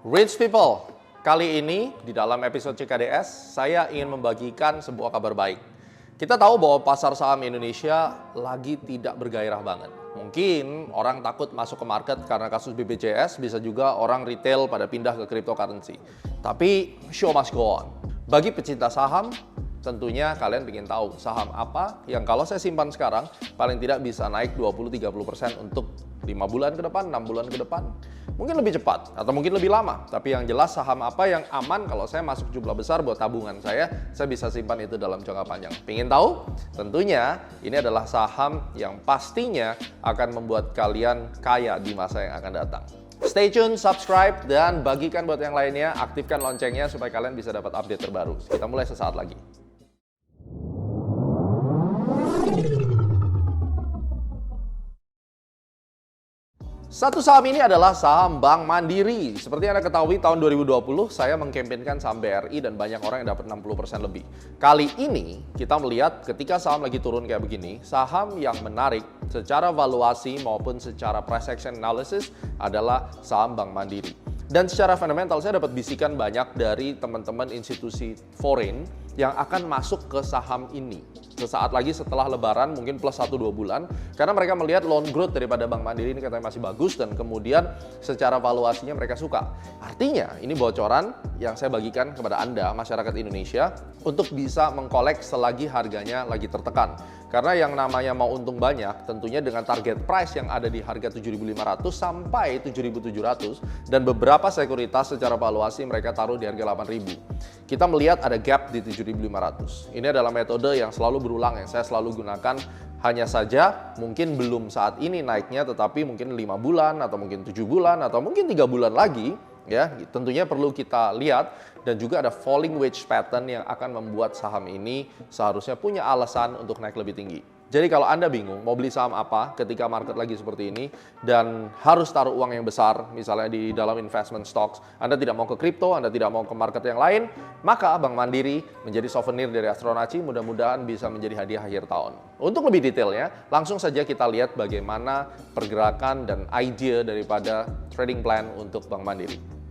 Rich people, kali ini di dalam episode CKDS, saya ingin membagikan sebuah kabar baik. Kita tahu bahwa pasar saham Indonesia lagi tidak bergairah banget. Mungkin orang takut masuk ke market karena kasus BPJS, bisa juga orang retail pada pindah ke cryptocurrency. Tapi show must go on. Bagi pecinta saham, tentunya kalian ingin tahu saham apa yang kalau saya simpan sekarang paling tidak bisa naik 20-30% untuk 5 bulan ke depan, 6 bulan ke depan. Mungkin lebih cepat atau mungkin lebih lama. Tapi yang jelas saham apa yang aman kalau saya masuk jumlah besar buat tabungan saya bisa simpan itu dalam jangka panjang. Pengen tahu? Tentunya ini adalah saham yang pastinya akan membuat kalian kaya di masa yang akan datang. Stay tune, subscribe, dan bagikan buat yang lainnya. Aktifkan loncengnya supaya kalian bisa dapat update terbaru. Kita mulai sesaat lagi. Satu saham ini adalah saham Bank Mandiri. Seperti yang Anda ketahui, tahun 2020 saya mengkampanyekan saham BRI dan banyak orang yang dapat 60% lebih. Kali ini kita melihat ketika saham lagi turun kayak begini, saham yang menarik secara valuasi maupun secara price action analysis adalah saham Bank Mandiri. Dan secara fundamental saya dapat bisikan banyak dari teman-teman institusi foreign yang akan masuk ke saham ini. Sesaat lagi setelah lebaran, mungkin plus 1-2 bulan, karena mereka melihat loan growth daripada Bank Mandiri ini katanya masih bagus dan kemudian secara valuasinya mereka suka. Artinya ini bocoran yang saya bagikan kepada Anda, masyarakat Indonesia, untuk bisa mengkolek selagi harganya lagi tertekan. Karena yang namanya mau untung banyak, tentunya dengan target price yang ada di harga 7.500 sampai 7.700 dan beberapa sekuritas secara valuasi mereka taruh di harga 8.000. Kita melihat ada gap di 7.500. Ini adalah metode yang selalu berulang yang saya selalu gunakan. Hanya saja mungkin belum saat ini naiknya, tetapi mungkin 5 bulan atau mungkin 7 bulan atau mungkin 3 bulan lagi. Ya, tentunya perlu kita lihat dan juga ada falling wedge pattern yang akan membuat saham ini seharusnya punya alasan untuk naik lebih tinggi. Jadi kalau Anda bingung mau beli saham apa ketika market lagi seperti ini dan harus taruh uang yang besar misalnya di dalam investment stocks, Anda tidak mau ke kripto, Anda tidak mau ke market yang lain, maka Bank Mandiri menjadi souvenir dari Astronaci, mudah-mudahan bisa menjadi hadiah akhir tahun. Untuk lebih detailnya, langsung saja kita lihat bagaimana pergerakan dan ide daripada trading plan untuk Bank Mandiri.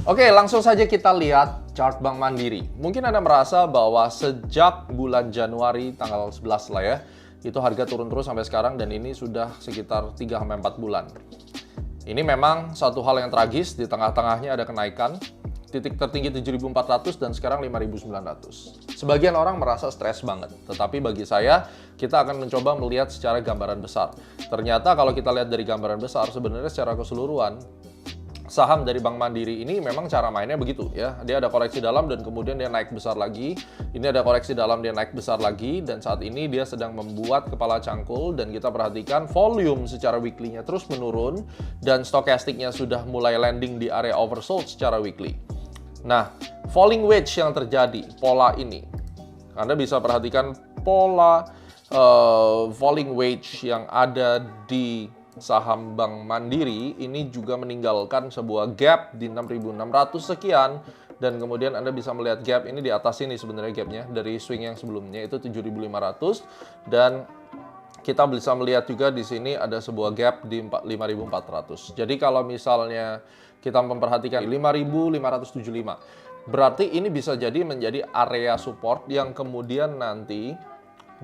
Oke, langsung saja kita lihat chart Bank Mandiri. Mungkin Anda merasa bahwa sejak bulan Januari tanggal 11 lah ya, itu harga turun terus sampai sekarang dan ini sudah sekitar 3-4 bulan. Ini memang satu hal yang tragis, di tengah-tengahnya ada kenaikan, titik tertinggi 7.400 dan sekarang 5.900. Sebagian orang merasa stres banget, tetapi bagi saya, kita akan mencoba melihat secara gambaran besar. Ternyata kalau kita lihat dari gambaran besar, sebenarnya secara keseluruhan, saham dari Bank Mandiri ini memang cara mainnya begitu ya. Dia ada koreksi dalam dan kemudian dia naik besar lagi. Ini ada koreksi dalam, dia naik besar lagi. Dan saat ini dia sedang membuat kepala cangkul. Dan kita perhatikan volume secara weekly-nya terus menurun. Dan stokastiknya sudah mulai landing di area oversold secara weekly. Nah, falling wedge yang terjadi, pola ini. Anda bisa perhatikan pola falling wedge yang ada di saham Bank Mandiri ini juga meninggalkan sebuah gap di 6.600 sekian dan kemudian Anda bisa melihat gap ini di atas ini sebenarnya gapnya dari swing yang sebelumnya itu 7.500 dan kita bisa melihat juga di sini ada sebuah gap di 5.400. Jadi kalau misalnya kita memperhatikan 5.575 berarti ini bisa jadi menjadi area support yang kemudian nanti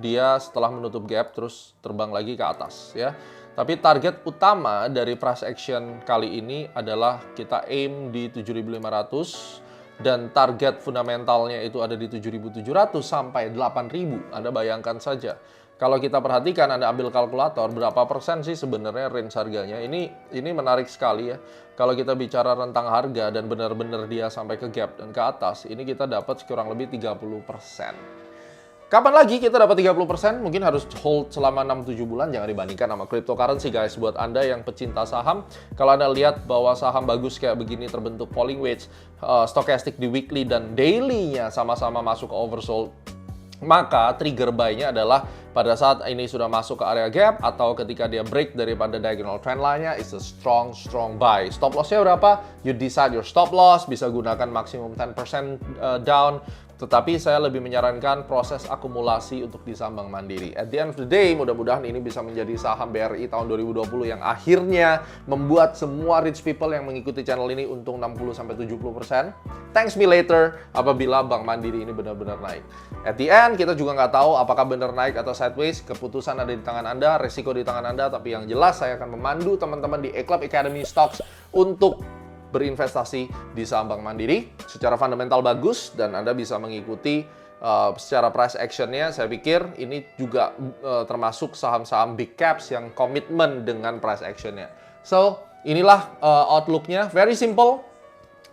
dia setelah menutup gap terus terbang lagi ke atas ya. Tapi target utama dari price action kali ini adalah kita aim di 7.500 dan target fundamentalnya itu ada di 7.700 sampai 8.000. Anda bayangkan saja. Kalau kita perhatikan, Anda ambil kalkulator, berapa persen sih sebenarnya range harganya? Ini menarik sekali ya. Kalau kita bicara rentang harga dan benar-benar dia sampai ke gap dan ke atas, ini kita dapat kurang lebih 30%. Kapan lagi kita dapat 30%? Mungkin harus hold selama 6-7 bulan. Jangan dibandingkan sama cryptocurrency guys. Buat Anda yang pecinta saham, kalau Anda lihat bahwa saham bagus kayak begini terbentuk falling wedge, stochastic di weekly dan daily-nya sama-sama masuk ke oversold, maka trigger buy-nya adalah pada saat ini sudah masuk ke area gap atau ketika dia break daripada diagonal trend line-nya, it's a strong buy. Stop loss-nya berapa? You decide your stop loss, bisa gunakan maksimum 10% down. Tetapi saya lebih menyarankan proses akumulasi untuk di saham Bank Mandiri. At the end of the day, mudah-mudahan ini bisa menjadi saham BRI tahun 2020 yang akhirnya membuat semua rich people yang mengikuti channel ini untung 60-70%. Thanks me later apabila Bank Mandiri ini benar-benar naik. At the end, kita juga nggak tahu apakah benar naik atau sideways. Keputusan ada di tangan Anda, resiko di tangan Anda. Tapi yang jelas saya akan memandu teman-teman di eClub Academy Stocks untuk berinvestasi di saham Bank Mandiri secara fundamental bagus dan Anda bisa mengikuti secara price actionnya. Saya pikir ini juga termasuk saham-saham big caps yang komitmen dengan price actionnya. So inilah outlooknya, very simple.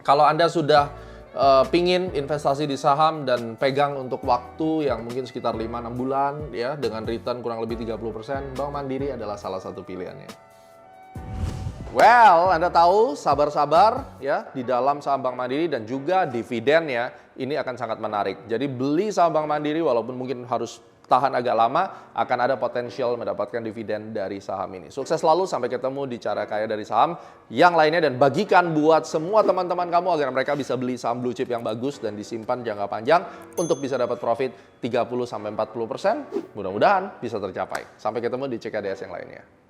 Kalau Anda sudah pingin investasi di saham dan pegang untuk waktu yang mungkin sekitar 5-6 bulan ya dengan return kurang lebih 30%, Bank Mandiri adalah salah satu pilihannya. Well, Anda tahu, sabar-sabar ya di dalam saham Bank Mandiri dan juga dividennya ini akan sangat menarik. Jadi beli saham Bank Mandiri walaupun mungkin harus tahan agak lama, akan ada potensial mendapatkan dividen dari saham ini. Sukses selalu, sampai ketemu di Cara Kaya dari Saham yang lainnya dan bagikan buat semua teman-teman kamu agar mereka bisa beli saham blue chip yang bagus dan disimpan jangka panjang untuk bisa dapat profit 30-40%. Mudah-mudahan bisa tercapai. Sampai ketemu di CKDS yang lainnya.